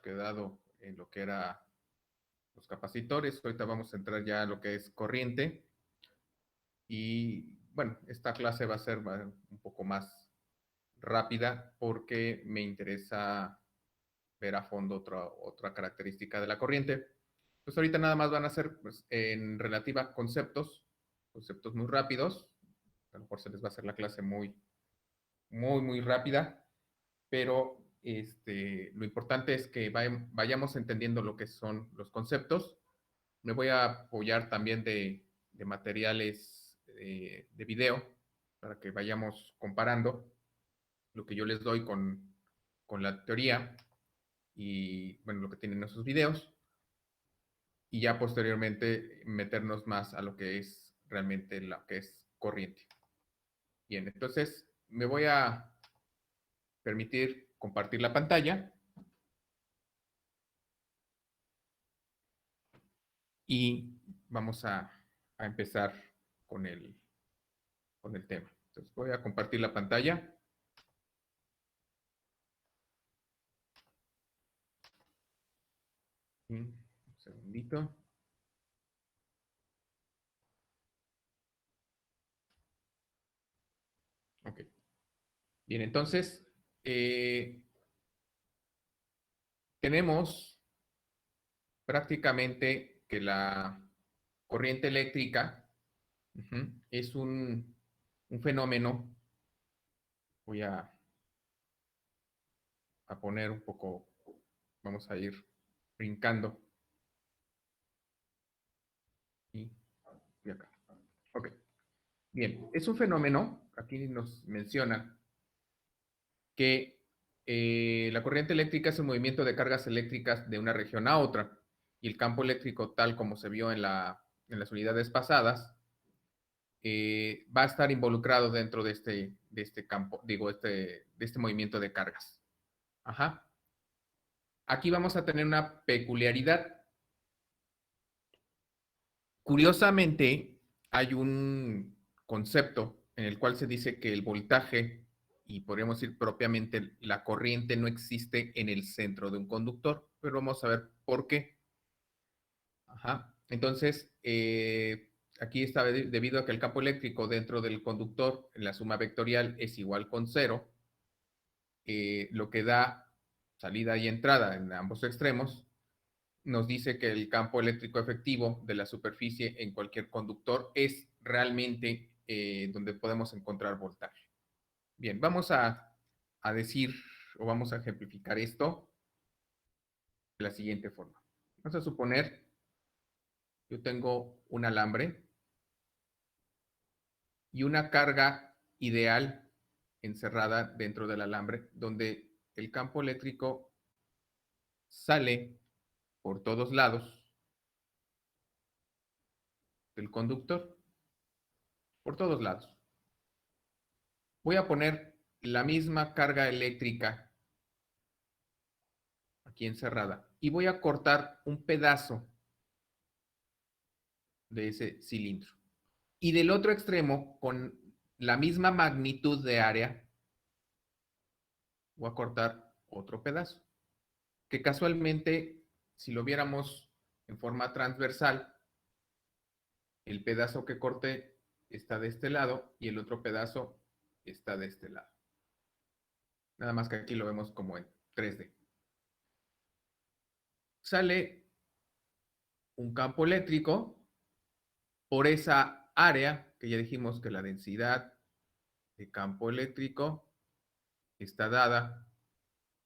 quedado en lo que era los capacitores. Ahorita vamos a entrar ya a lo que es corriente. Y bueno, esta clase va a ser un poco más rápida porque me interesa ver a fondo otra característica de la corriente. Pues ahorita nada más van a ser pues, en relativa a conceptos muy rápidos. A lo mejor se les va a hacer la clase muy rápida, pero lo importante es que vayamos entendiendo lo que son los conceptos. Me voy a apoyar también de materiales de video para que vayamos comparando lo que yo les doy con la teoría y, bueno, lo que tienen esos videos. Y ya posteriormente meternos más a lo que es realmente lo que es corriente. Bien, entonces me voy a permitir compartir la pantalla y vamos a empezar con el tema. Entonces voy a compartir la pantalla. Un segundito. Ok. Bien, entonces tenemos prácticamente que la corriente eléctrica es un fenómeno. Voy a poner un poco, vamos a ir brincando. Y acá. Ok. Bien, es un fenómeno, aquí nos menciona que la corriente eléctrica es el movimiento de cargas eléctricas de una región a otra, y el campo eléctrico, tal como se vio en las unidades pasadas, va a estar involucrado dentro de este campo, digo, de este movimiento de cargas. Ajá. Aquí vamos a tener una peculiaridad. Curiosamente, hay un concepto en el cual se dice que el voltaje, y podríamos decir propiamente la corriente, no existe en el centro de un conductor, pero vamos a ver por qué. Ajá. Entonces, aquí está debido a que el campo eléctrico dentro del conductor, en la suma vectorial, es igual con cero, lo que da salida y entrada en ambos extremos, nos dice que el campo eléctrico efectivo de la superficie en cualquier conductor es realmente donde podemos encontrar voltaje. Bien, vamos a decir o vamos a ejemplificar esto de la siguiente forma. Vamos a suponer, yo tengo un alambre y una carga ideal encerrada dentro del alambre, donde el campo eléctrico sale por todos lados del conductor, por todos lados. Voy a poner la misma carga eléctrica aquí encerrada y voy a cortar un pedazo de ese cilindro. Y del otro extremo, con la misma magnitud de área, voy a cortar otro pedazo, que casualmente, si lo viéramos en forma transversal, el pedazo que corté está de este lado y el otro pedazo está de este lado. Nada más que aquí lo vemos como en 3D. Sale un campo eléctrico por esa área que ya dijimos que la densidad de campo eléctrico está dada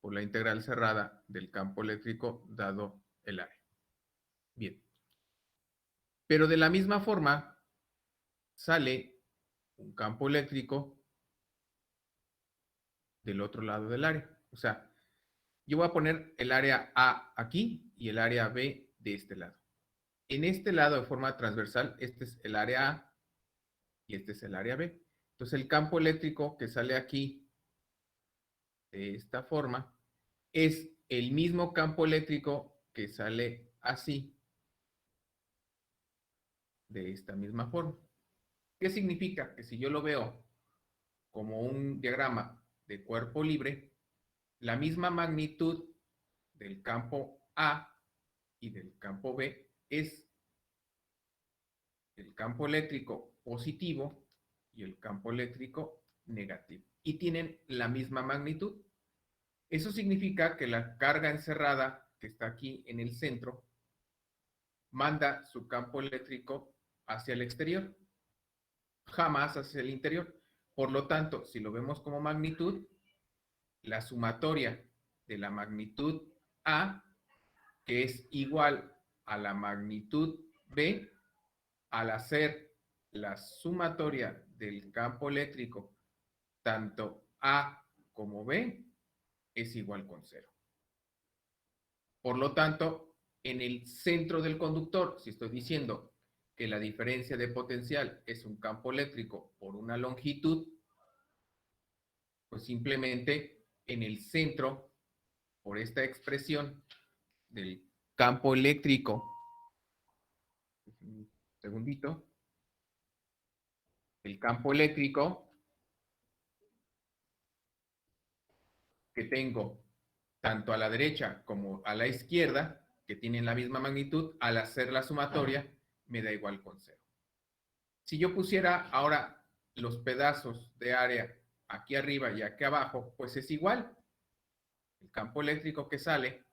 por la integral cerrada del campo eléctrico dado el área. Bien. Pero de la misma forma sale un campo eléctrico del otro lado del área. O sea, yo voy a poner el área A aquí y el área B de este lado. En este lado de forma transversal, este es el área A y este es el área B. Entonces el campo eléctrico que sale aquí de esta forma es el mismo campo eléctrico que sale así, de esta misma forma. ¿Qué significa? Que si yo lo veo como un diagrama de cuerpo libre, la misma magnitud del campo A y del campo B es el campo eléctrico positivo y el campo eléctrico negativo. Y tienen la misma magnitud. Eso significa que la carga encerrada que está aquí en el centro manda su campo eléctrico hacia el exterior, jamás hacia el interior. Por lo tanto, si lo vemos como magnitud, la sumatoria de la magnitud A, que es igual a la magnitud B, al hacer la sumatoria del campo eléctrico, tanto A como B, es igual con cero. Por lo tanto, en el centro del conductor, si estoy diciendo que la diferencia de potencial es un campo eléctrico por una longitud, pues simplemente en el centro, por esta expresión del campo eléctrico, un segundito, el campo eléctrico que tengo tanto a la derecha como a la izquierda, que tienen la misma magnitud, al hacer la sumatoria, me da igual con cero. Si yo pusiera ahora los pedazos de área aquí arriba y aquí abajo, pues es igual. El campo eléctrico que sale,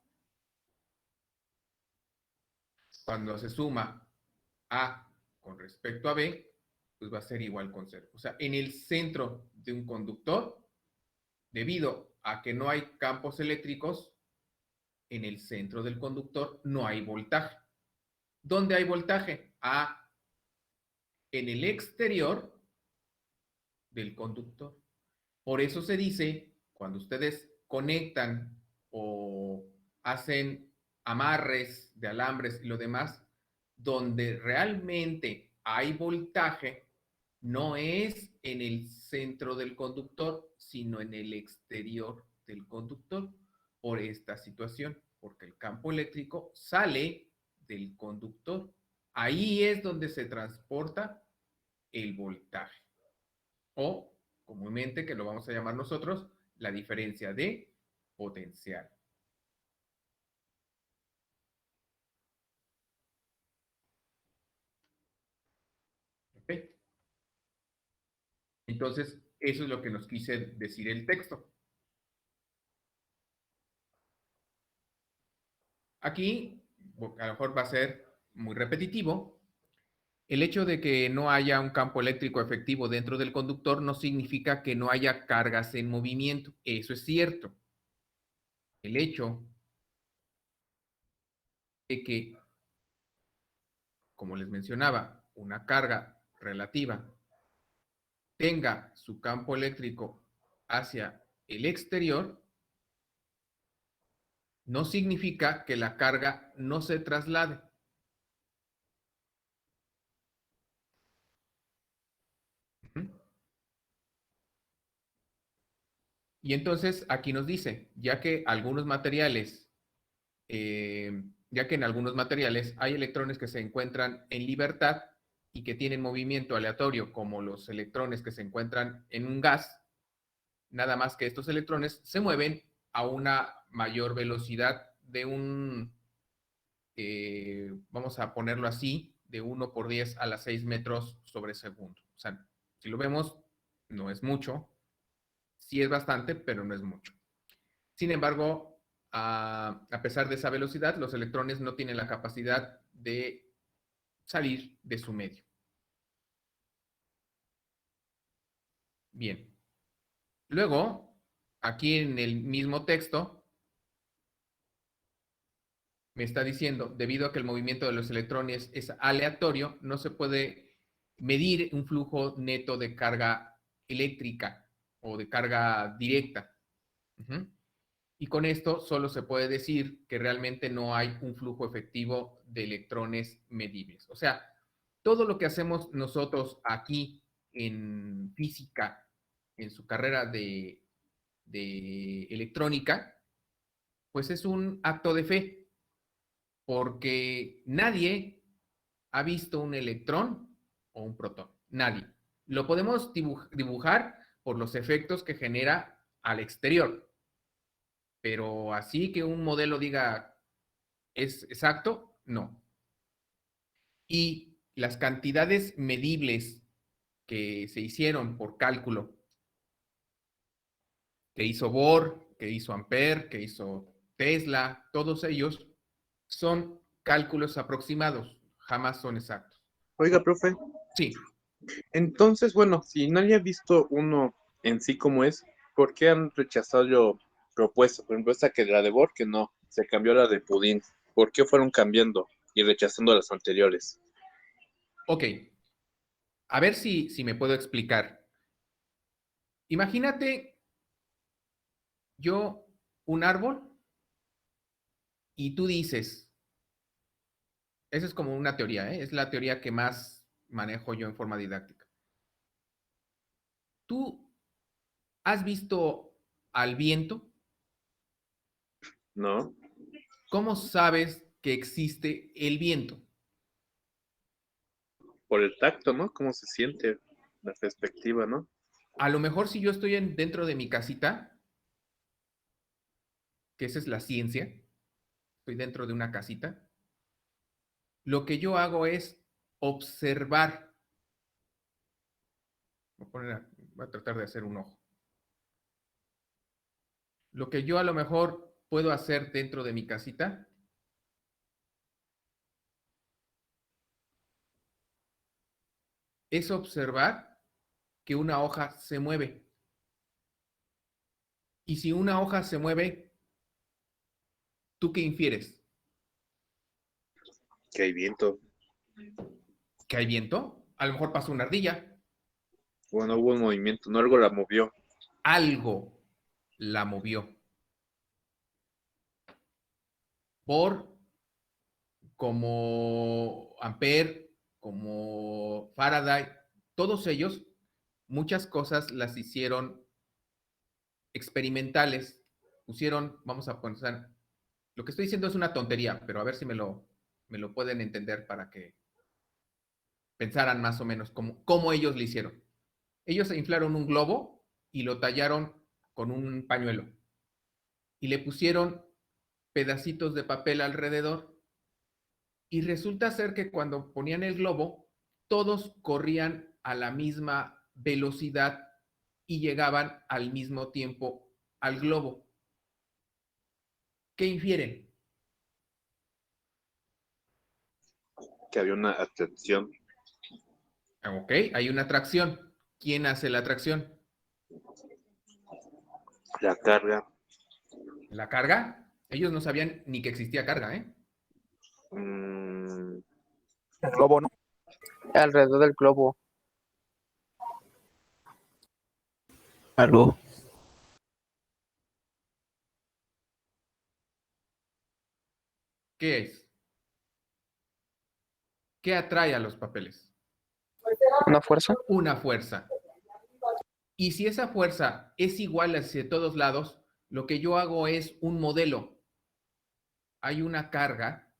cuando se suma A con respecto a B, pues va a ser igual con cero. O sea, en el centro de un conductor, debido a que no hay campos eléctricos, en el centro del conductor no hay voltaje. ¿Dónde hay voltaje? En el exterior del conductor. Por eso se dice, cuando ustedes conectan o hacen amarres de alambres y lo demás, donde realmente hay voltaje, no es en el centro del conductor, sino en el exterior del conductor, por esta situación, porque el campo eléctrico sale del conductor. Ahí es donde se transporta el voltaje, o comúnmente, que lo vamos a llamar nosotros, la diferencia de potencial. ¿Ok? Entonces, eso es lo que nos quise decir el texto. Aquí, a lo mejor va a ser muy repetitivo. El hecho de que no haya un campo eléctrico efectivo dentro del conductor no significa que no haya cargas en movimiento. Eso es cierto. El hecho de que, como les mencionaba, una carga relativa tenga su campo eléctrico hacia el exterior, no significa que la carga no se traslade. Y entonces aquí nos dice, ya que algunos materiales, ya que en algunos materiales hay electrones que se encuentran en libertad y que tienen movimiento aleatorio, como los electrones que se encuentran en un gas, nada más que estos electrones se mueven a una mayor velocidad de vamos a ponerlo así, de 1 por 10 a la 6 metros sobre segundo. O sea, si lo vemos, no es mucho, sí es bastante, pero no es mucho. Sin embargo, a pesar de esa velocidad, los electrones no tienen la capacidad de salir de su medio. Bien. Luego, aquí en el mismo texto, me está diciendo, debido a que el movimiento de los electrones es aleatorio, no se puede medir un flujo neto de carga eléctrica o de carga directa. Y con esto solo se puede decir que realmente no hay un flujo efectivo de electrones medibles. O sea, todo lo que hacemos nosotros aquí en física, en su carrera de electrónica, pues es un acto de fe, porque nadie ha visto un electrón o un protón. Nadie. Lo podemos dibujar por los efectos que genera al exterior, pero así que un modelo diga es exacto, no. Y las cantidades medibles que se hicieron por cálculo, que hizo Bohr, que hizo Ampere, que hizo Tesla, todos ellos son cálculos aproximados, jamás son exactos. Oiga, profe, Sí, entonces, bueno, si nadie ha visto uno en sí como es, ¿por qué han rechazado propuestas? Por ejemplo, esta que la de Borg, que no, se cambió a la de Pudín. ¿Por qué fueron cambiando y rechazando las anteriores? ok. A ver si me puedo explicar. Imagínate yo un árbol y tú dices, esa es como una teoría, ¿eh? Es la teoría que más manejo yo en forma didáctica. ¿Tú has visto al viento? ¿No? ¿Cómo sabes que existe el viento? Por el tacto, ¿no? ¿Cómo se siente la perspectiva, ¿no? A lo mejor si yo estoy dentro de mi casita, que esa es la ciencia, estoy dentro de una casita, lo que yo hago es observar. Voy a tratar de hacer un ojo. Lo que yo a lo mejor puedo hacer dentro de mi casita es observar que una hoja se mueve. Y si una hoja se mueve, ¿tú qué infieres? Que hay viento. ¿Que hay viento? A lo mejor pasó una ardilla. Bueno, hubo un movimiento, no algo la movió. Algo la movió. Por como Ampere, como Faraday, todos ellos, muchas cosas las hicieron experimentales. Pusieron, vamos a pensar, lo que estoy diciendo es una tontería, pero a ver si me lo pueden entender para que pensaran más o menos cómo ellos lo hicieron. Ellos inflaron un globo y lo tallaron con un pañuelo y le pusieron pedacitos de papel alrededor y resulta ser que cuando ponían el globo, todos corrían a la misma velocidad y llegaban al mismo tiempo al globo. ¿Qué infieren? Que había una atracción. Ok, hay una atracción. ¿Quién hace la atracción? La carga. ¿La carga? Ellos no sabían ni que existía carga, ¿eh? mm, El globo, ¿no? Alrededor del globo. Algo. ¿Qué es? ¿Qué atrae a los papeles? ¿Una fuerza? Una fuerza. Y si esa fuerza es igual hacia todos lados, lo que yo hago es un modelo. Hay una carga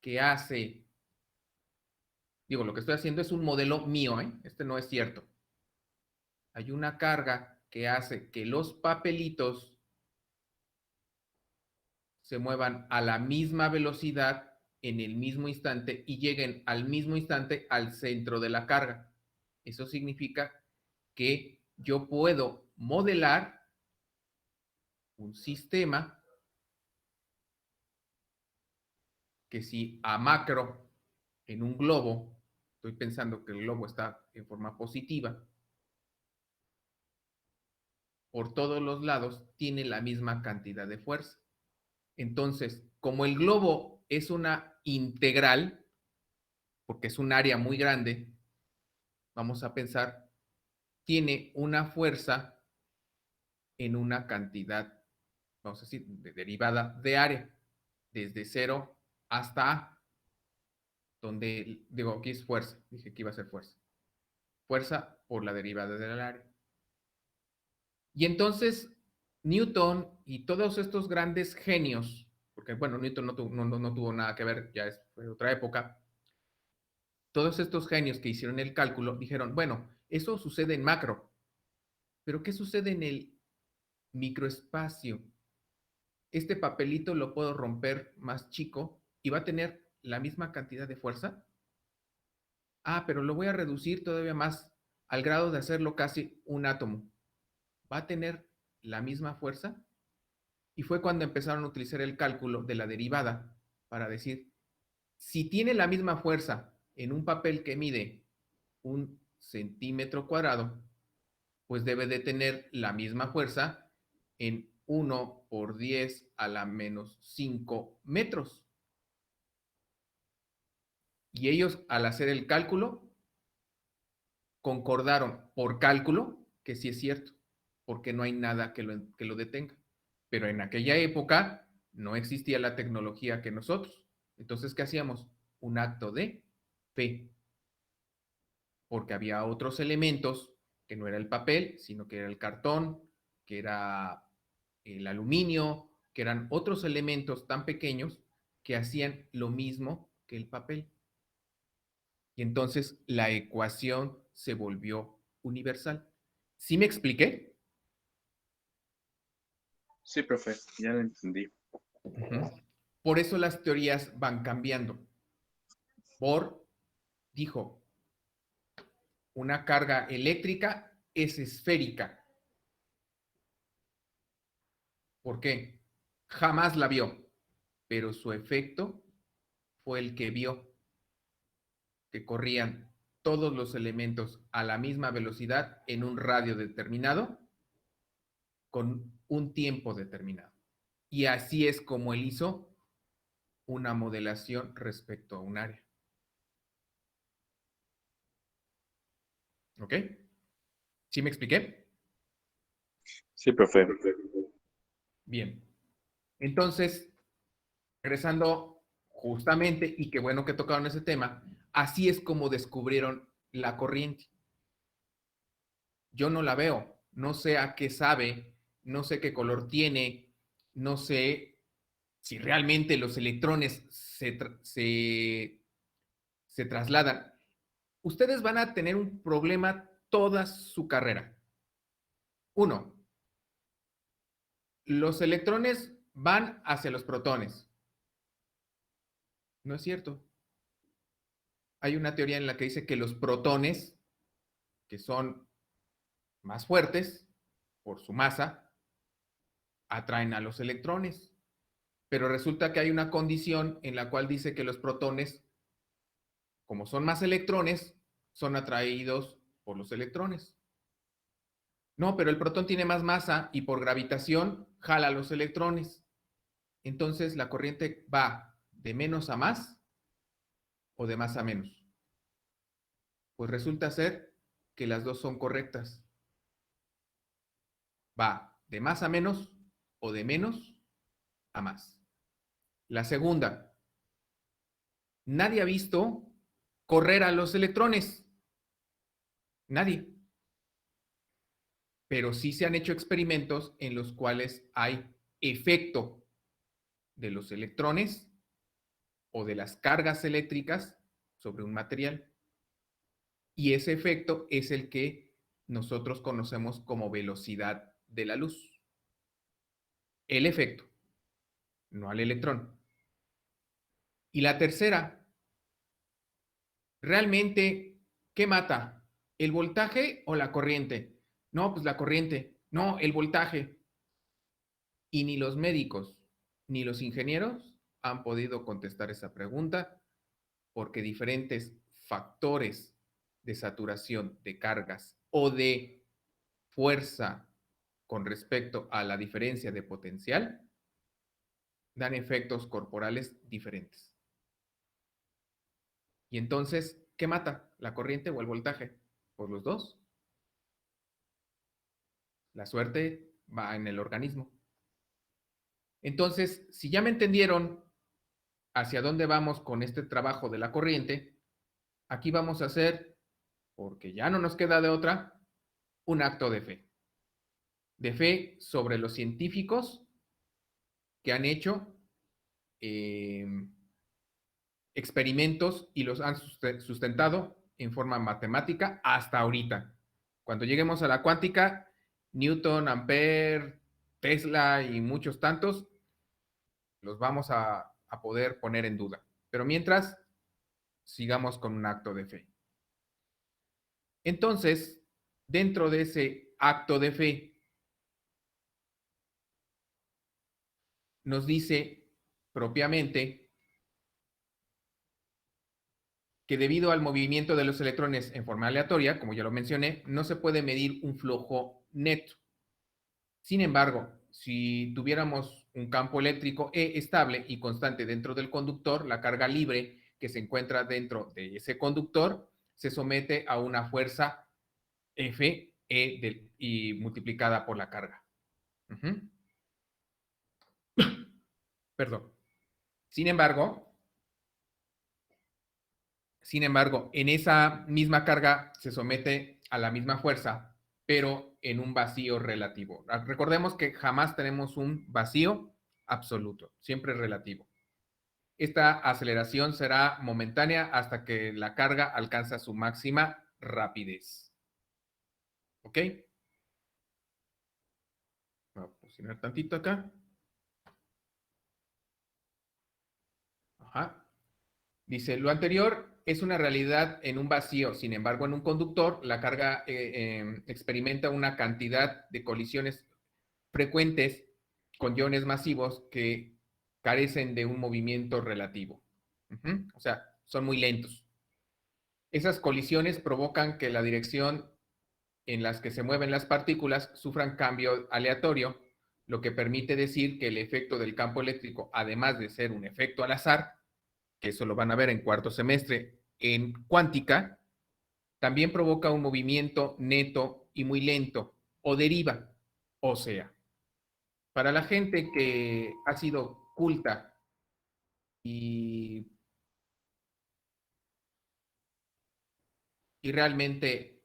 que hace, digo, lo que estoy haciendo es un modelo mío, ¿eh? Este no es cierto. Hay una carga que hace que los papelitos se muevan a la misma velocidad en el mismo instante y lleguen al mismo instante al centro de la carga. Eso significa que yo puedo modelar un sistema que si a macro en un globo, estoy pensando que el globo está en forma positiva, por todos los lados tiene la misma cantidad de fuerza. Entonces, como el globo es una integral, porque es un área muy grande, vamos a pensar, tiene una fuerza en una cantidad, vamos a decir, derivada de área, desde 0 hasta A, donde, digo, aquí es fuerza, dije que iba a ser fuerza. Fuerza por la derivada del área. Y entonces Newton y todos estos grandes genios, porque bueno, Newton no tuvo nada que ver, ya es otra época, todos estos genios que hicieron el cálculo dijeron, bueno, eso sucede en macro, pero ¿qué sucede en el microespacio? este papelito lo puedo romper más chico y va a tener la misma cantidad de fuerza. Ah, pero lo voy a reducir todavía más al grado de hacerlo casi un átomo. ¿Va a tener la misma fuerza? Y fue cuando empezaron a utilizar el cálculo de la derivada para decir, si tiene la misma fuerza en un papel que mide 1 centímetro cuadrado, pues debe de tener la misma fuerza en 1 por 10 a la menos 5 metros. Y ellos, al hacer el cálculo, concordaron por cálculo que sí es cierto, porque no hay nada que lo detenga. Pero en aquella época no existía la tecnología que nosotros. Entonces, ¿qué hacíamos? Un acto de fe, porque había otros elementos que no era el papel, sino que era el cartón, que era el aluminio, que eran otros elementos tan pequeños que hacían lo mismo que el papel. Y entonces la ecuación se volvió universal. ¿Sí me expliqué? Sí, profe, ya lo entendí. Por eso las teorías van cambiando. Bohr dijo, una carga eléctrica es esférica. ¿Por qué? Jamás la vio, pero su efecto fue el que vio que corrían todos los elementos a la misma velocidad en un radio determinado con un tiempo determinado. Y así es como él hizo una modelación respecto a un área. ¿Ok? ¿Sí me expliqué? Sí, profe. Bien. Entonces, regresando justamente, y qué bueno que tocaron ese tema, así es como descubrieron la corriente. Yo no la veo, no sé a qué sabe, no sé qué color tiene, no sé si realmente los electrones se trasladan. Ustedes van a tener un problema toda su carrera. Uno, los electrones van hacia los protones. No es cierto. Hay una teoría en la que dice que los protones, que son más fuertes por su masa, atraen a los electrones. Pero resulta que hay una condición en la cual dice que los protones, como son más electrones, son atraídos por los electrones. No, pero el protón tiene más masa y por gravitación jala los electrones. Entonces la corriente va de menos a más o de más a menos. Pues resulta ser que las dos son correctas. Va de más a menos o de menos a más. La segunda, nadie ha visto correr a los electrones. Nadie. Pero sí se han hecho experimentos en los cuales hay efecto de los electrones o de las cargas eléctricas sobre un material. Y ese efecto es el que nosotros conocemos como velocidad de la luz. El efecto, no al electrón. Y la tercera, realmente, ¿qué mata? ¿El voltaje o la corriente? No, pues la corriente. No, el voltaje. Y ni los médicos ni los ingenieros han podido contestar esa pregunta porque diferentes factores de saturación de cargas o de fuerza con respecto a la diferencia de potencial dan efectos corporales diferentes. Y entonces, ¿qué mata? ¿La corriente o el voltaje? Pues los dos. La suerte va en el organismo. Entonces, si ya me entendieron hacia dónde vamos con este trabajo de la corriente, aquí vamos a hacer, porque ya no nos queda de otra, un acto de fe. De fe sobre los científicos que han hecho experimentos y los han sustentado en forma matemática hasta ahorita. Cuando lleguemos a la cuántica, Newton, Ampere, Tesla y muchos tantos los vamos a poder poner en duda. Pero mientras, sigamos con un acto de fe. Entonces, dentro de ese acto de fe, nos dice propiamente que debido al movimiento de los electrones en forma aleatoria, como ya lo mencioné, no se puede medir un flujo neto. Sin embargo, si tuviéramos un campo eléctrico E estable y constante dentro del conductor, la carga libre que se encuentra dentro de ese conductor se somete a una fuerza F y multiplicada por la carga. Perdón. Sin embargo, en esa misma carga se somete a la misma fuerza, pero en un vacío relativo. Recordemos que jamás tenemos un vacío absoluto, siempre es relativo. Esta aceleración será momentánea hasta que la carga alcanza su máxima rapidez. ¿Ok? Voy a posicionar tantito acá. Ajá. Dice, lo anterior es una realidad en un vacío, sin embargo, en un conductor, la carga experimenta una cantidad de colisiones frecuentes con iones masivos que carecen de un movimiento relativo. O sea, son muy lentos. Esas colisiones provocan que la dirección en las que se mueven las partículas sufran cambio aleatorio, lo que permite decir que el efecto del campo eléctrico, además de ser un efecto al azar, que eso lo van a ver en cuarto semestre en cuántica, también provoca un movimiento neto y muy lento, o deriva. O sea, para la gente que ha sido culta y, y realmente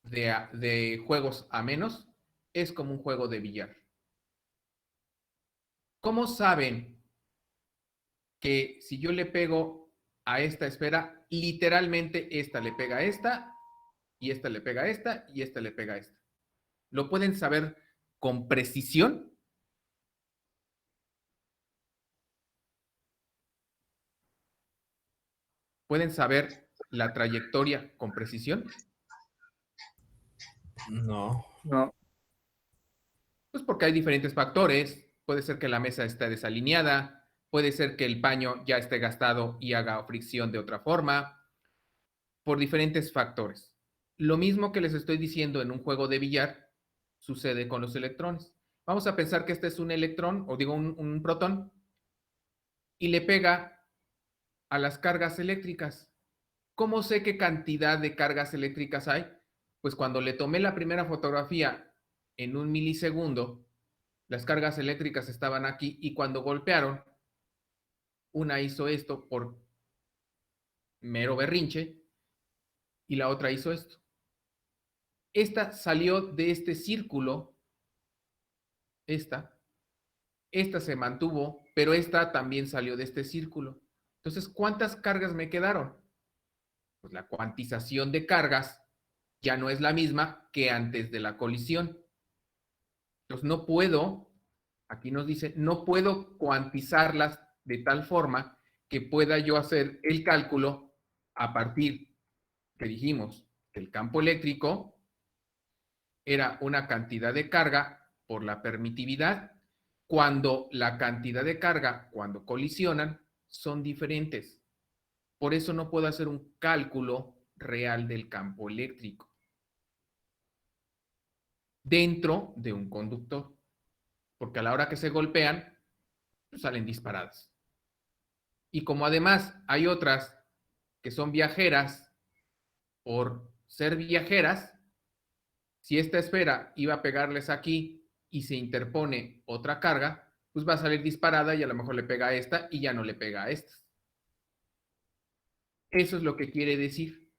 de juegos a menos, es como un juego de billar. ¿Cómo saben que si yo le pego a esta esfera, literalmente esta le pega a esta, y esta le pega a esta, y esta le pega a esta? ¿Lo pueden saber con precisión? ¿Pueden saber la trayectoria con precisión? No. No. Pues porque hay diferentes factores. Puede ser que la mesa esté desalineada, puede ser que el paño ya esté gastado y haga fricción de otra forma, por diferentes factores. Lo mismo que les estoy diciendo en un juego de billar sucede con los electrones. Vamos a pensar que este es un electrón, o digo un protón, y le pega a las cargas eléctricas. ¿Cómo sé qué cantidad de cargas eléctricas hay? Pues cuando le tomé la primera fotografía en un milisegundo, las cargas eléctricas estaban aquí y cuando golpearon, una hizo esto por mero berrinche y la otra hizo esto. Esta salió de este círculo, esta se mantuvo, pero esta también salió de este círculo. Entonces, ¿cuántas cargas me quedaron? Pues la cuantización de cargas ya no es la misma que antes de la colisión. Entonces, no puedo, aquí nos dice, no puedo cuantizarlas de tal forma que pueda yo hacer el cálculo a partir que dijimos que el campo eléctrico era una cantidad de carga por la permitividad, cuando la cantidad de carga, cuando colisionan, son diferentes. Por eso no puedo hacer un cálculo real del campo eléctrico dentro de un conductor, porque a la hora que se golpean, pues salen disparadas. Y como además hay otras que son viajeras, por ser viajeras, si esta esfera iba a pegarles aquí y se interpone otra carga, pues va a salir disparada y a lo mejor le pega a esta y ya no le pega a estas. Eso es lo que quiere decir,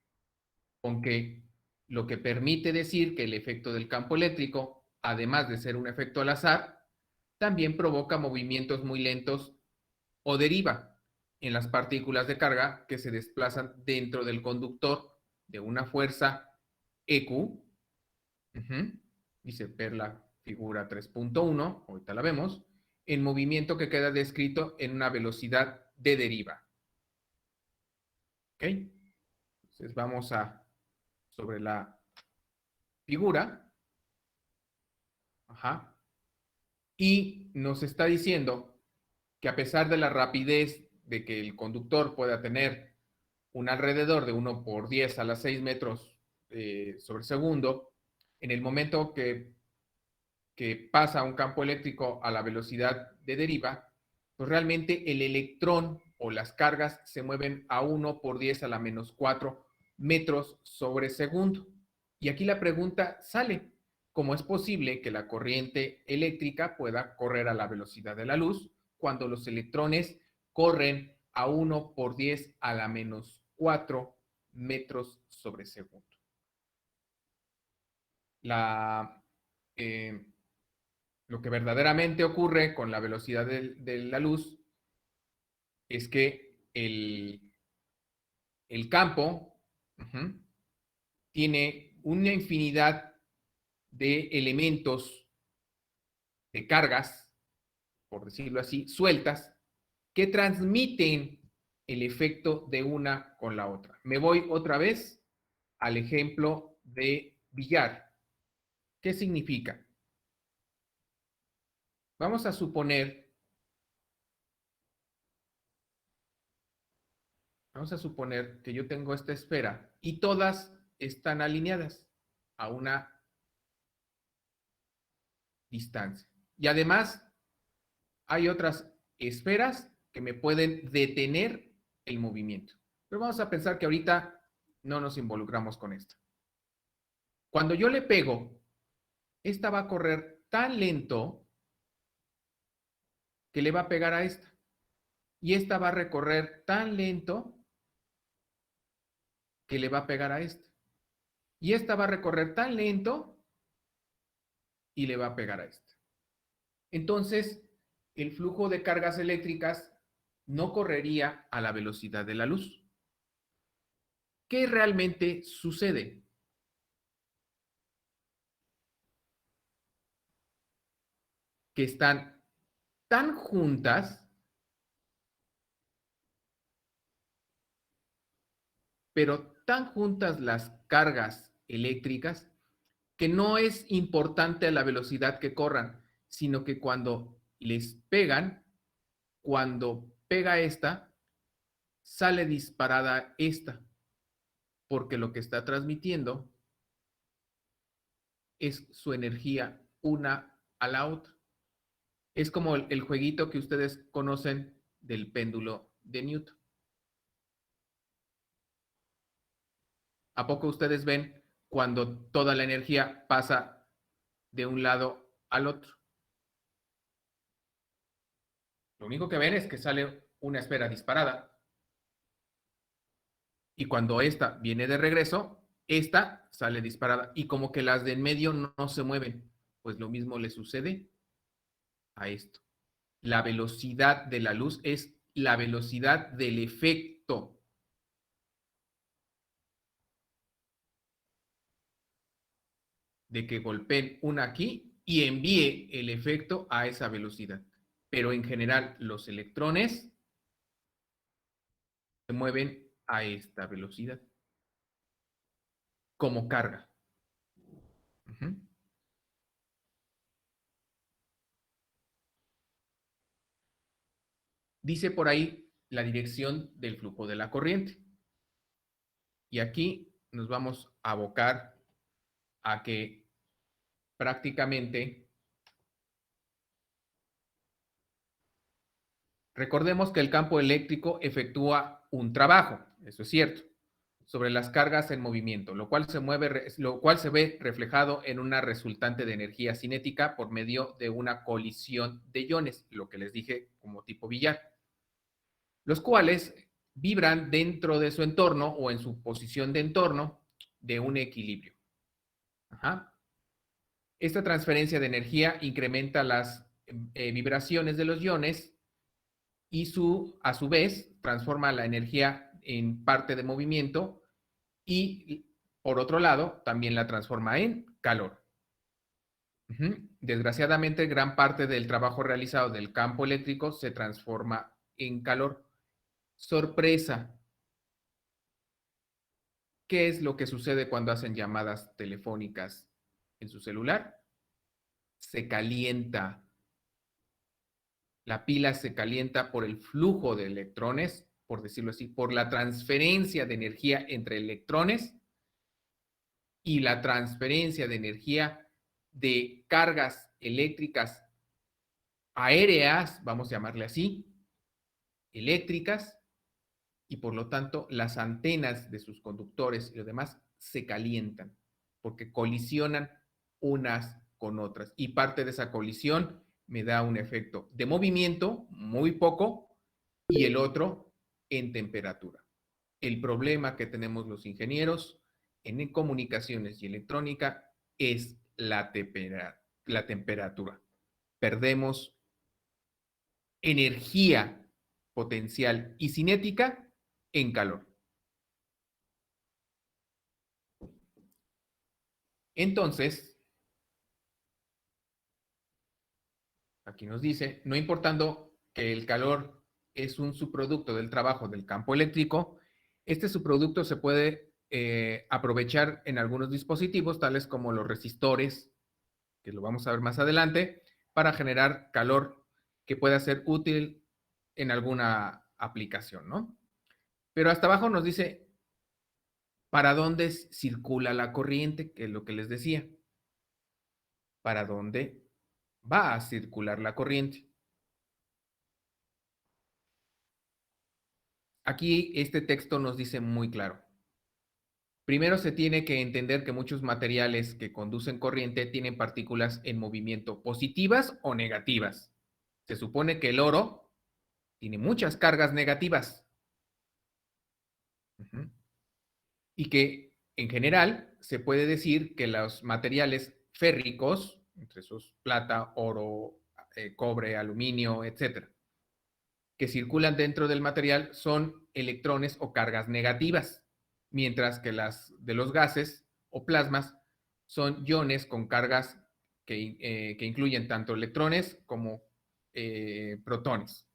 con que lo que permite decir que el efecto del campo eléctrico, además de ser un efecto al azar, también provoca movimientos muy lentos o deriva en las partículas de carga que se desplazan dentro del conductor de una fuerza EQ. Dice ver la figura 3.1, ahorita la vemos, en movimiento que queda descrito en una velocidad de deriva. ¿Ok? Entonces vamos sobre la figura. Ajá. Y nos está diciendo que a pesar de la rapidez de que el conductor pueda tener un alrededor de 1 por 10 a la 6 metros sobre segundo, en el momento que pasa un campo eléctrico a la velocidad de deriva, pues realmente el electrón o las cargas se mueven a 1 por 10 a la menos 4 metros sobre segundo. Y aquí la pregunta sale, ¿cómo es posible que la corriente eléctrica pueda correr a la velocidad de la luz cuando los electrones corren a 1 por 10 a la menos 4 metros sobre segundo? Lo que verdaderamente ocurre con la velocidad de la luz es que el campo tiene una infinidad de elementos, de cargas, por decirlo así, sueltas, que transmiten el efecto de una con la otra. Me voy otra vez al ejemplo de billar. ¿Qué significa? Vamos a suponer que yo tengo esta esfera y todas están alineadas a una distancia. Y además hay otras esferas que me pueden detener el movimiento. Pero vamos a pensar que ahorita no nos involucramos con esto. Cuando yo le pego, esta va a correr tan lento que le va a pegar a esta. Y esta va a recorrer tan lento que le va a pegar a esta. Y esta va a recorrer tan lento y le va a pegar a esta. Entonces, el flujo de cargas eléctricas no correría a la velocidad de la luz. ¿Qué realmente sucede? Que están tan juntas, pero tan juntas las cargas eléctricas, que no es importante la velocidad que corran, sino que cuando les pegan, cuando pega esta, sale disparada esta, porque lo que está transmitiendo es su energía una a la otra. Es como el jueguito que ustedes conocen del péndulo de Newton. ¿A poco ustedes ven cuando toda la energía pasa de un lado al otro? Lo único que ven es que sale una esfera disparada. Y cuando esta viene de regreso, esta sale disparada. Y como que las de en medio no se mueven. Pues lo mismo le sucede a esto. La velocidad de la luz es la velocidad del efecto. De que golpeen una aquí y envíe el efecto a esa velocidad. Pero en general los electrones se mueven a esta velocidad como carga. Dice por ahí la dirección del flujo de la corriente. Y aquí nos vamos a abocar a que prácticamente recordemos que el campo eléctrico efectúa un trabajo, eso es cierto, sobre las cargas en movimiento, lo cual se ve reflejado en una resultante de energía cinética por medio de una colisión de iones, lo que les dije como tipo billar, los cuales vibran dentro de su entorno o en su posición de entorno de un equilibrio. Ajá. Esta transferencia de energía incrementa las vibraciones de los iones y a su vez transforma la energía en parte de movimiento y por otro lado también la transforma en calor. Desgraciadamente, gran parte del trabajo realizado del campo eléctrico se transforma en calor. Sorpresa. ¿Qué es lo que sucede cuando hacen llamadas telefónicas en su celular? Se calienta. La pila se calienta por el flujo de electrones, por decirlo así, por la transferencia de energía entre electrones y la transferencia de energía de cargas eléctricas aéreas, vamos a llamarle así, eléctricas, y por lo tanto las antenas de sus conductores y lo demás se calientan porque colisionan unas con otras. Y parte de esa colisión me da un efecto de movimiento, muy poco, y el otro en temperatura. El problema que tenemos los ingenieros en comunicaciones y electrónica es la temperatura. Perdemos energía potencial y cinética en calor. Entonces, aquí nos dice, no importando que el calor es un subproducto del trabajo del campo eléctrico, este subproducto se puede aprovechar en algunos dispositivos, tales como los resistores, que lo vamos a ver más adelante, para generar calor que pueda ser útil en alguna aplicación, ¿no? Pero hasta abajo nos dice para dónde circula la corriente, que es lo que les decía. Para dónde va a circular la corriente. Aquí este texto nos dice muy claro. Primero se tiene que entender que muchos materiales que conducen corriente tienen partículas en movimiento positivas o negativas. Se supone que el oro tiene muchas cargas negativas. Y que en general se puede decir que los materiales férricos, entre esos plata, oro, cobre, aluminio, etcétera, que circulan dentro del material son electrones o cargas negativas, mientras que las de los gases o plasmas son iones con cargas que incluyen tanto electrones como protones.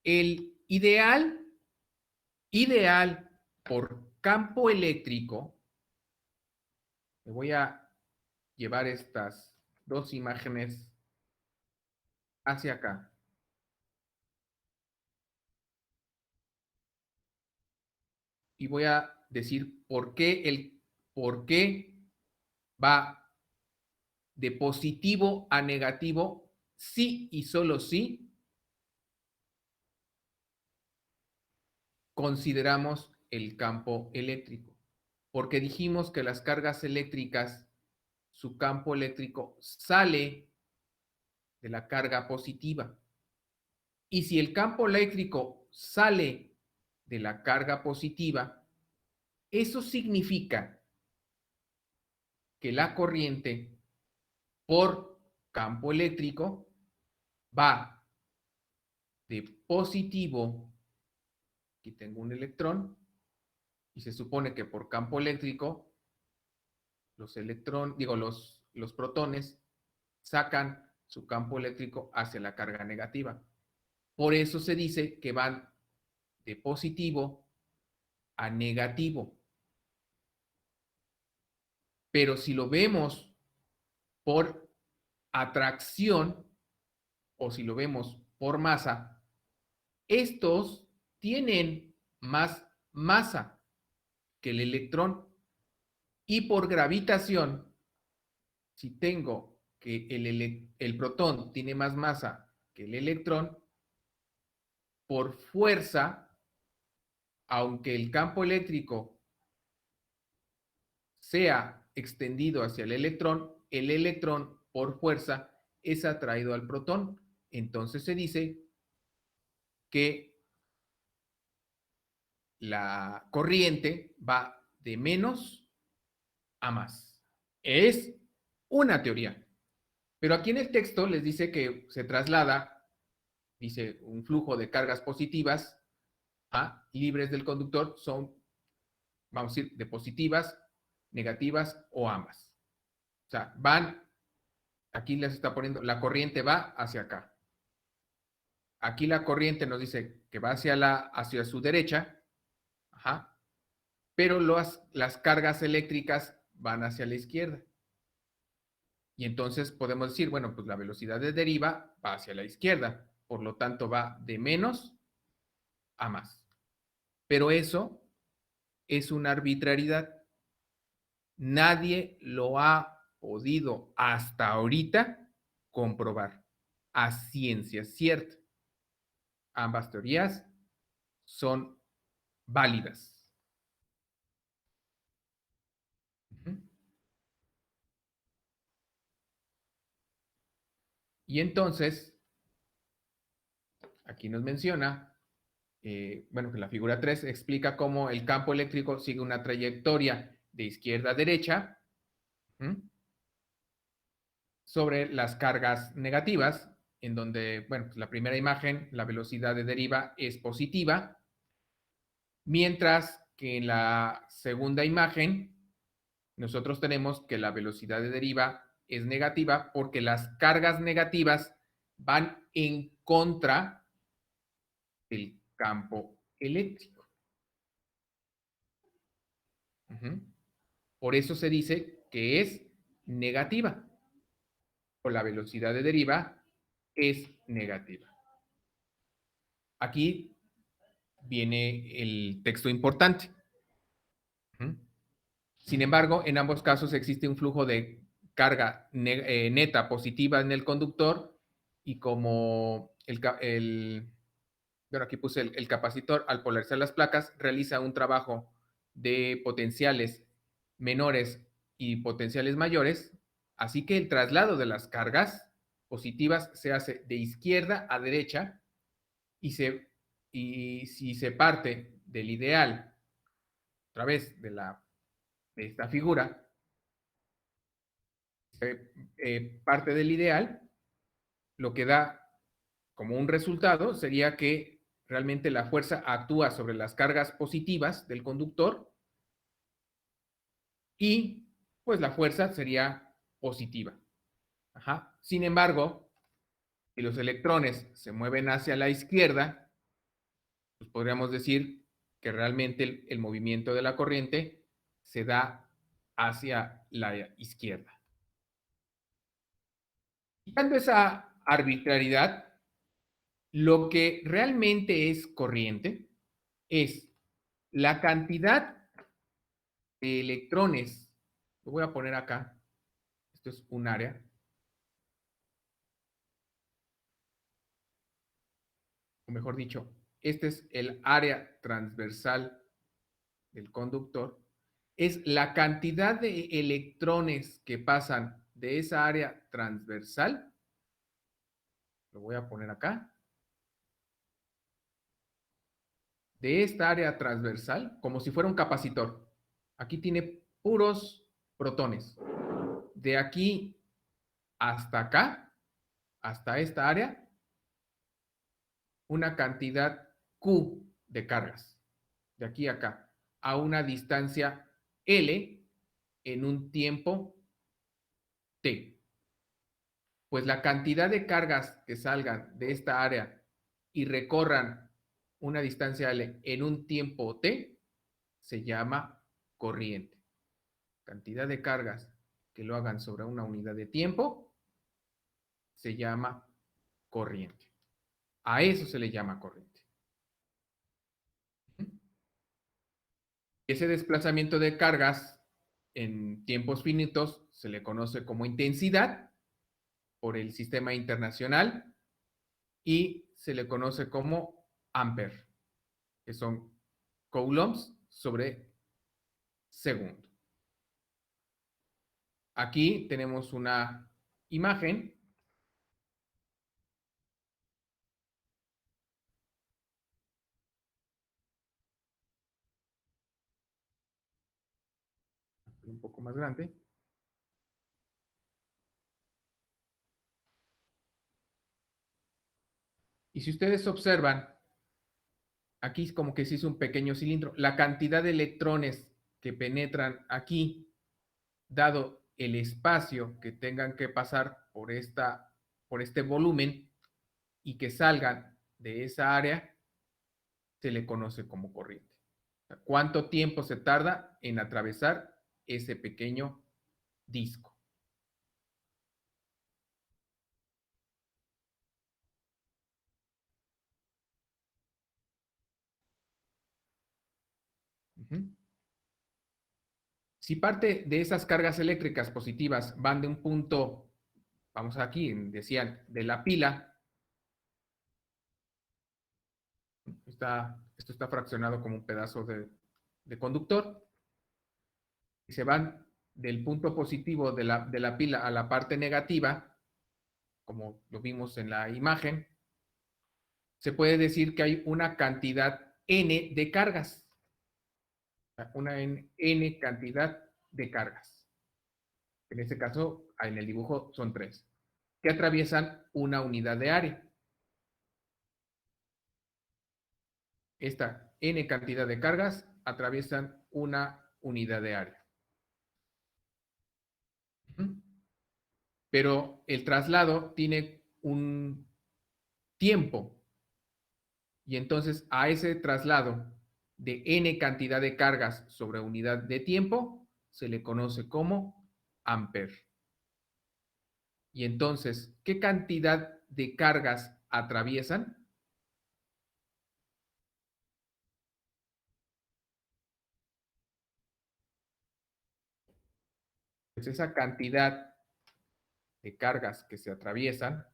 El ideal por campo eléctrico, me voy a llevar estas dos imágenes hacia acá. Y voy a decir por qué va de positivo a negativo, sí y solo sí consideramos el campo eléctrico. Porque dijimos que las cargas eléctricas, su campo eléctrico sale de la carga positiva. Y si el campo eléctrico sale de la carga positiva, eso significa que la corriente por campo eléctrico va de positivo, aquí tengo un electrón, y se supone que por campo eléctrico los protones sacan su campo eléctrico hacia la carga negativa. Por eso se dice que van de positivo a negativo. Pero si lo vemos por atracción o si lo vemos por masa, estos tienen más masa que el electrón. Y por gravitación, si tengo que el protón tiene más masa que el electrón, por fuerza, aunque el campo eléctrico sea extendido hacia el electrón por fuerza es atraído al protón. Entonces se dice que la corriente va de menos a más. Es una teoría. Pero aquí en el texto les dice que se traslada, dice, un flujo de cargas positivas libres del conductor son, vamos a decir, de positivas negativas o ambas. O sea, van, aquí les está poniendo, la corriente va hacia acá. Aquí la corriente nos dice que va hacia su derecha, ajá, pero las cargas eléctricas van hacia la izquierda. Y entonces podemos decir, bueno, pues la velocidad de deriva va hacia la izquierda, por lo tanto va de menos a más. Pero eso es una arbitrariedad. Nadie lo ha podido hasta ahorita comprobar a ciencia cierta. Ambas teorías son válidas. Y entonces, aquí nos menciona, bueno, que la figura 3 explica cómo el campo eléctrico sigue una trayectoria de izquierda a derecha sobre las cargas negativas, en donde, bueno, pues la primera imagen, la velocidad de deriva es positiva, mientras que en la segunda imagen nosotros tenemos que la velocidad de deriva es negativa porque las cargas negativas van en contra del campo eléctrico. Por eso se dice que es negativa, o la velocidad de deriva es negativa. Aquí viene el texto importante. Sin embargo, en ambos casos existe un flujo de carga neta positiva en el conductor y como bueno, aquí puse el capacitor al polarizar las placas realiza un trabajo de potenciales menores y potenciales mayores, así que el traslado de las cargas positivas se hace de izquierda a derecha y si se parte del ideal a través de esta figura, parte del ideal, lo que da como un resultado sería que realmente la fuerza actúa sobre las cargas positivas del conductor y pues la fuerza sería positiva. Ajá. Sin embargo, si los electrones se mueven hacia la izquierda, pues podríamos decir que realmente el movimiento de la corriente se da hacia la izquierda. Quitando esa arbitrariedad, lo que realmente es corriente es la cantidad de electrones. Lo voy a poner acá. Esto es un área. O mejor dicho, este es el área transversal del conductor. Es la cantidad de electrones que pasan de esa área transversal. Lo voy a poner acá. De esta área transversal, como si fuera un capacitor. Aquí tiene puros protones. De aquí hasta acá, hasta esta área, una cantidad Q de cargas. De aquí a acá, a una distancia L en un tiempo T. Pues la cantidad de cargas que salgan de esta área y recorran una distancia L en un tiempo T se llama corriente. Cantidad de cargas que lo hagan sobre una unidad de tiempo se llama corriente. A eso se le llama corriente. Ese desplazamiento de cargas en tiempos finitos se le conoce como intensidad por el sistema internacional y se le conoce como ampere, que son coulombs sobre segundo. Aquí tenemos una imagen. Un poco más grande. Y si ustedes observan, aquí como que se hizo un pequeño cilindro. La cantidad de electrones que penetran aquí dado el espacio que tengan que pasar por este volumen y que salgan de esa área, se le conoce como corriente. ¿Cuánto tiempo se tarda en atravesar ese pequeño disco? Si parte de esas cargas eléctricas positivas van de un punto, vamos aquí, decían, de la pila, esto está fraccionado como un pedazo de conductor, y se van del punto positivo de la pila a la parte negativa, como lo vimos en la imagen, se puede decir que hay una cantidad n de cargas, una n cantidad de cargas. En este caso, en el dibujo son 3, que atraviesan una unidad de área. Esta n cantidad de cargas atraviesan una unidad de área. Pero el traslado tiene un tiempo, y entonces a ese traslado de n cantidad de cargas sobre unidad de tiempo se le conoce como ampere. Y entonces, ¿qué cantidad de cargas atraviesan? Pues esa cantidad de cargas que se atraviesan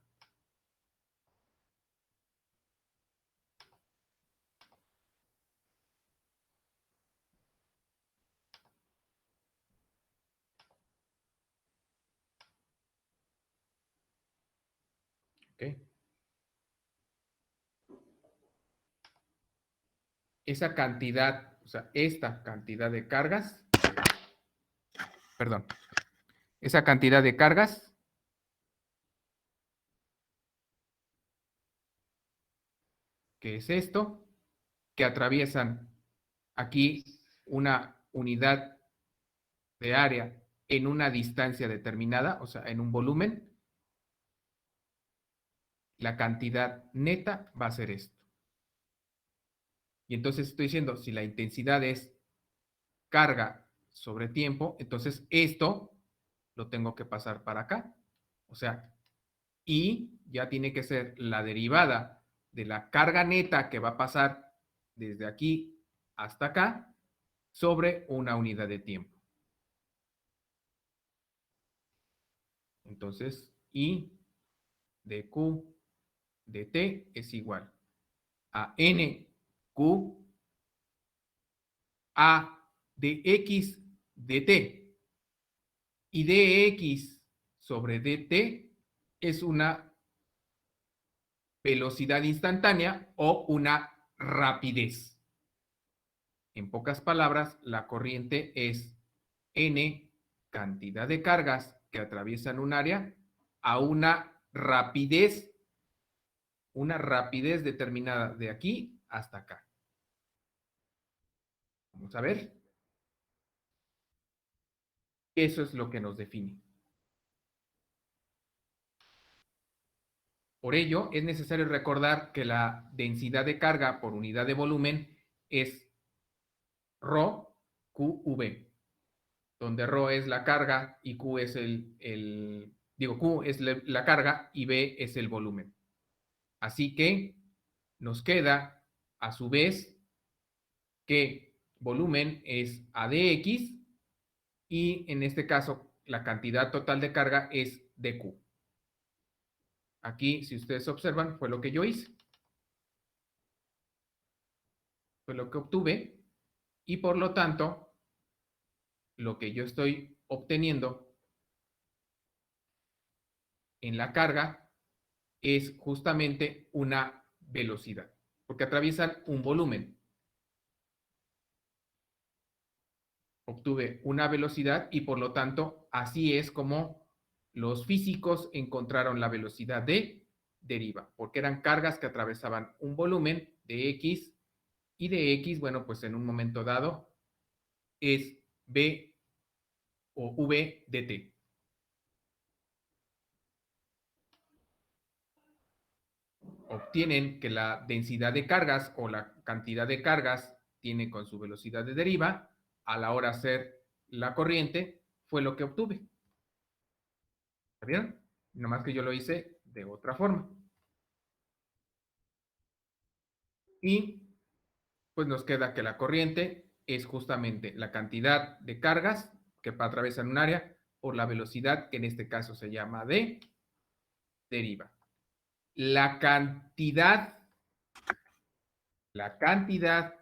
¿okay? Esa cantidad, o sea, esta cantidad de cargas, perdón, esa cantidad de cargas que es esto, que atraviesan aquí una unidad de área en una distancia determinada, o sea, en un volumen, la cantidad neta va a ser esto. Y entonces estoy diciendo, si la intensidad es carga sobre tiempo, entonces esto lo tengo que pasar para acá. O sea, y ya tiene que ser la derivada de la carga neta que va a pasar desde aquí hasta acá sobre una unidad de tiempo. Entonces, I de Q de T es igual a NQ A de X de T. Y dx sobre dt es una velocidad instantánea o una rapidez. En pocas palabras, la corriente es n cantidad de cargas que atraviesan un área a una rapidez determinada de aquí hasta acá. Vamos a ver. Eso es lo que nos define. Por ello, es necesario recordar que la densidad de carga por unidad de volumen es ρ QV, donde ρ es la carga y Q es Q es la carga y V es el volumen. Así que nos queda, a su vez, que volumen es AdX y en este caso la cantidad total de carga es dQ. Aquí, si ustedes observan, fue lo que yo hice. Fue lo que obtuve y por lo tanto, lo que yo estoy obteniendo en la carga es justamente una velocidad, porque atraviesan un volumen. Obtuve una velocidad y por lo tanto así es como los físicos encontraron la velocidad de deriva, porque eran cargas que atravesaban un volumen de X y de X, bueno, pues en un momento dado es B o V de T. Obtienen que la densidad de cargas o la cantidad de cargas tiene con su velocidad de deriva, a la hora de hacer la corriente, fue lo que obtuve. ¿Está bien? Nomás que yo lo hice de otra forma. Y pues nos queda que la corriente es justamente la cantidad de cargas que atraviesan un área por la velocidad, que en este caso se llama de deriva. La cantidad de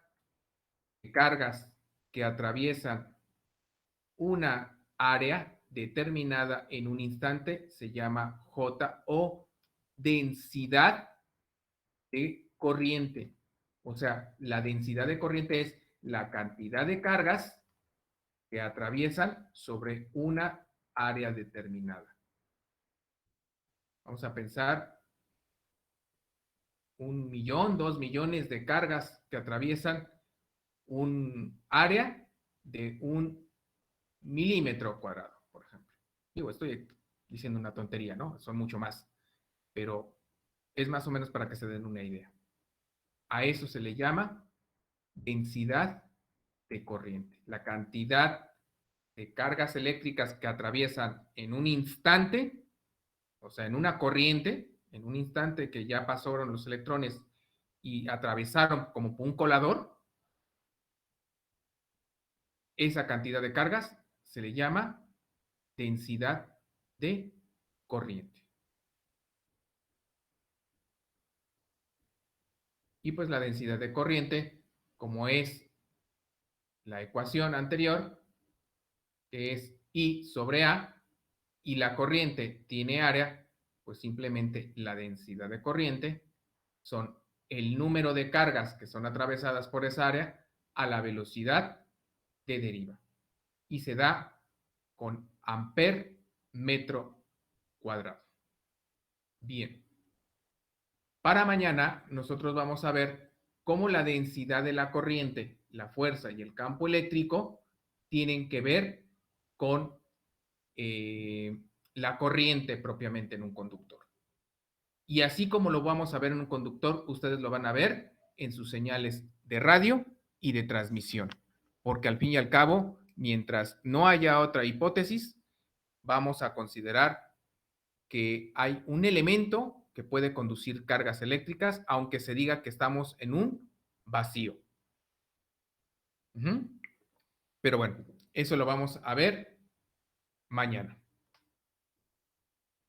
cargas que atraviesan una área determinada en un instante se llama J, o densidad de corriente. O sea, la densidad de corriente es la cantidad de cargas que atraviesan sobre una área determinada. Vamos a pensar 1 millón, 2 millones de cargas que atraviesan un área de 1 milímetro cuadrado, por ejemplo. Digo, estoy diciendo una tontería, ¿no? Son mucho más, pero es más o menos para que se den una idea. A eso se le llama densidad de corriente. La cantidad de cargas eléctricas que atraviesan en un instante, o sea, en una corriente, en un instante que ya pasaron los electrones y atravesaron como un colador, esa cantidad de cargas se le llama densidad de corriente. Y pues la densidad de corriente, como es la ecuación anterior, que es I sobre A, y la corriente tiene área, pues simplemente la densidad de corriente son el número de cargas que son atravesadas por esa área a la velocidad de deriva. Y se da con amper metro cuadrado. Bien. Para mañana nosotros vamos a ver cómo la densidad de la corriente, la fuerza y el campo eléctrico tienen que ver con la corriente propiamente en un conductor. Y así como lo vamos a ver en un conductor, ustedes lo van a ver en sus señales de radio y de transmisión. Porque al fin y al cabo, mientras no haya otra hipótesis, vamos a considerar que hay un elemento que puede conducir cargas eléctricas, aunque se diga que estamos en un vacío. Pero bueno, eso lo vamos a ver mañana.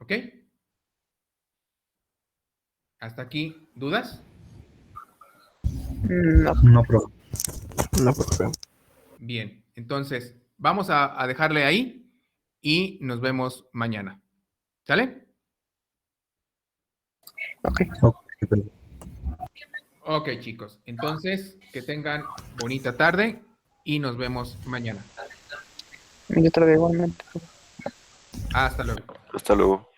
¿Ok? ¿Hasta aquí dudas? No, No, profe. no, profe. Bien, entonces vamos a dejarle ahí y nos vemos mañana. ¿Sale? Ok. Ok, chicos. Entonces, que tengan bonita tarde y nos vemos mañana. Yo te lo digo igualmente. Hasta luego. Hasta luego.